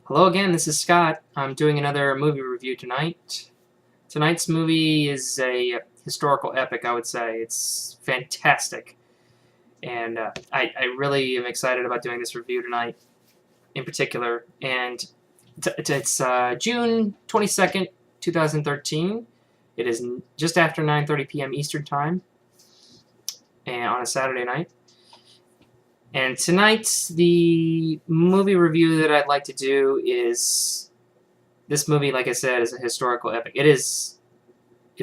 Hello again, this is Scott. I'm doing another movie review tonight. Tonight's movie is a historical epic, I would say. It's fantastic. And I really am excited about doing this review tonight in particular. And it's June 22nd, 2013. It is just after 9:30 p.m. Eastern Time and on a Saturday night. And tonight, the movie review that I'd like to do is this movie, like I said, is a historical epic. It's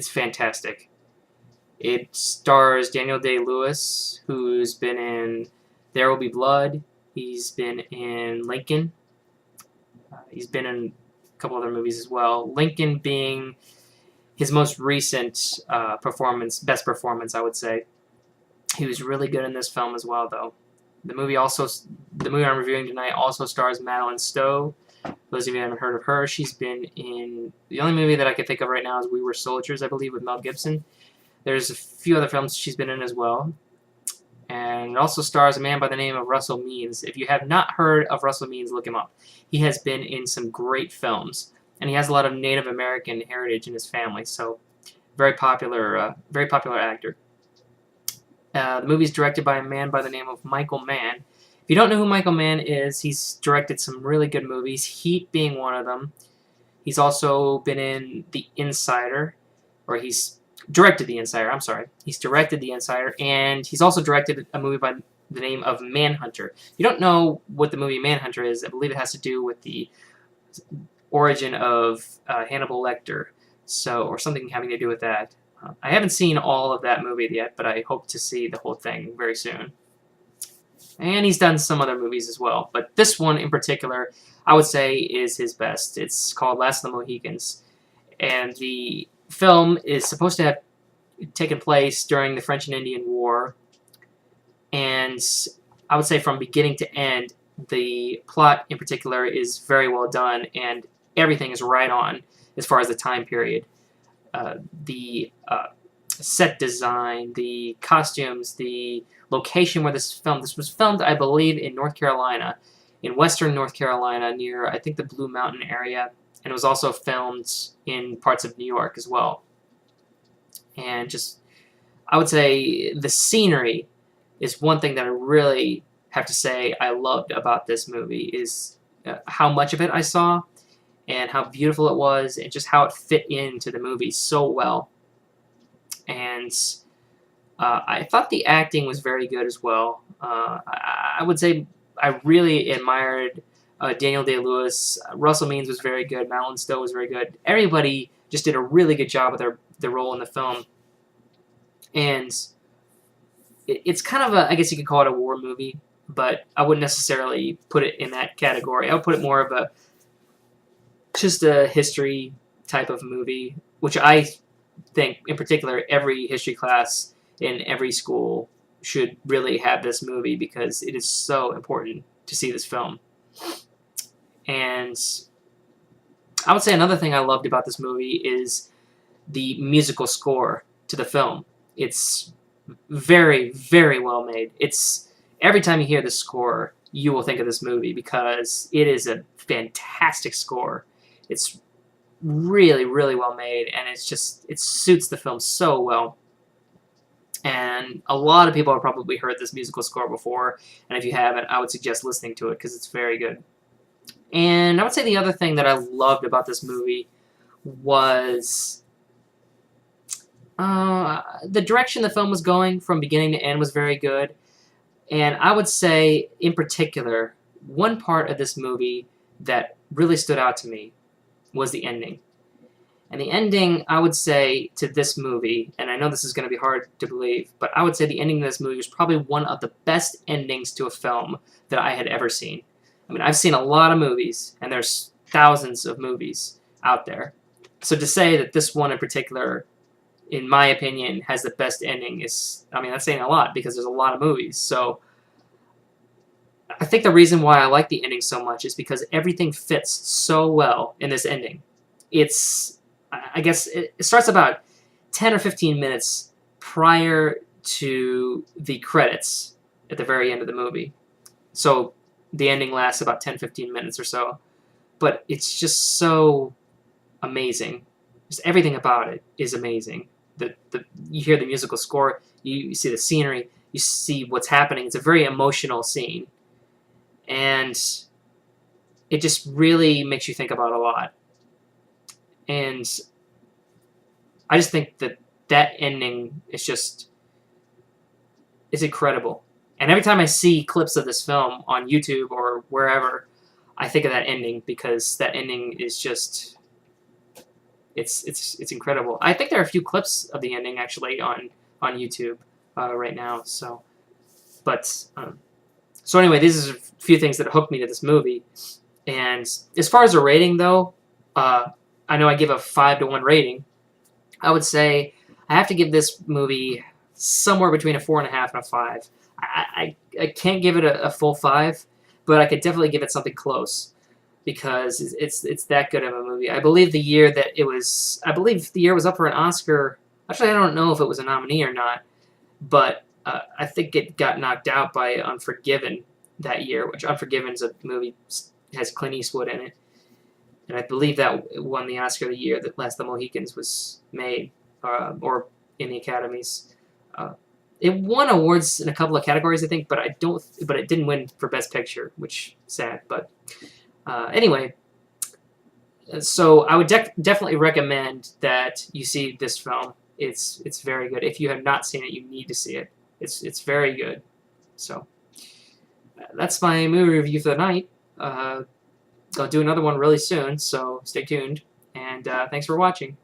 fantastic. It stars Daniel Day-Lewis, who's been in There Will Be Blood. He's been in Lincoln. He's been in a couple other movies as well. Lincoln being his most recent best performance, I would say. He was really good in this film as well, though. The movie I'm reviewing tonight also stars Madeline Stowe. Those of you who haven't heard of her, she's been in... The only movie that I can think of right now is We Were Soldiers, I believe, with Mel Gibson. There's a few other films she's been in as well. And it also stars a man by the name of Russell Means. If you have not heard of Russell Means, look him up. He has been in some great films. And he has a lot of Native American heritage in his family, so very popular actor. The movie is directed by a man by the name of Michael Mann. If you don't know who Michael Mann is, he's directed some really good movies, Heat being one of them. He's also been in The Insider, or he's directed The Insider, I'm sorry. He's directed The Insider, and he's also directed a movie by the name of Manhunter. If you don't know what the movie Manhunter is, I believe it has to do with the origin of Hannibal Lecter, or something having to do with that. I haven't seen all of that movie yet, but I hope to see the whole thing very soon. And he's done some other movies as well, but this one in particular, I would say, is his best. It's called Last of the Mohicans, and the film is supposed to have taken place during the French and Indian War, and I would say from beginning to end, the plot in particular is very well done, and everything is right on as far as the time period. The set design, the costumes, the location where this was filmed, I believe, in North Carolina, in western North Carolina, near, I think, the Blue Mountain area, and it was also filmed in parts of New York as well. And just, I would say, the scenery is one thing that I really have to say I loved about this movie, is how much of it I saw, and how beautiful it was, and just how it fit into the movie so well. And I thought the acting was very good as well. I would say I really admired Daniel Day-Lewis. Russell Means was very good. Madeline Stowe was very good. Everybody just did a really good job with their role in the film. And it's kind of I guess you could call it a war movie, but I wouldn't necessarily put it in that category. I would put it more of just a history type of movie, which I think, in particular, every history class in every school should really have this movie, because it is so important to see this film. And I would say another thing I loved about this movie is the musical score to the film. It's very, very well made. Every time you hear the score, you will think of this movie, because it is a fantastic score. It's really, really well made, and it suits the film so well. And a lot of people have probably heard this musical score before, and if you haven't, I would suggest listening to it, because it's very good. And I would say the other thing that I loved about this movie was the direction the film was going from beginning to end was very good. And I would say, in particular, one part of this movie that really stood out to me was the ending. And the ending, I would say, to this movie, and I know this is going to be hard to believe, but I would say the ending of this movie was probably one of the best endings to a film that I had ever seen. I mean, I've seen a lot of movies, and there's thousands of movies out there. So to say that this one in particular, in my opinion, has the best ending is, I mean, that's saying a lot, because there's a lot of movies. So I think the reason why I like the ending so much is because everything fits so well in this ending. I guess it starts about 10 or 15 minutes prior to the credits at the very end of the movie. So the ending lasts about 10-15 minutes or so. but it's just so amazing. Just everything about it is amazing. You hear the musical score, you see the scenery, you see what's happening. It's a very emotional scene, and it just really makes you think about a lot. And I just think that ending is just it's incredible. And every time I see clips of this film on YouTube or wherever, I think of that ending because that ending is just it's incredible. I think there are a few clips of the ending actually on YouTube right now. So, but so anyway, these are a few things that hooked me to this movie. And as far as a rating though, I know I give a 5-to-1 rating. I would say I have to give this movie somewhere between a 4.5 and a 5. I can't give it a full 5, but I could definitely give it something close because it's that good of a movie. I believe the year was up for an Oscar. Actually, I don't know if it was a nominee or not, but I think it got knocked out by Unforgiven that year, which Unforgiven is a movie has Clint Eastwood in it. And I believe that won the Oscar the year that Last of the Mohicans was made, or in the Academies. It won awards in a couple of categories, I think, but it didn't win for Best Picture, which is sad. But anyway, so I would definitely recommend that you see this film. It's very good. If you have not seen it, you need to see it. It's very good. So that's my movie review for the night. I'll do another one really soon, so stay tuned. And thanks for watching.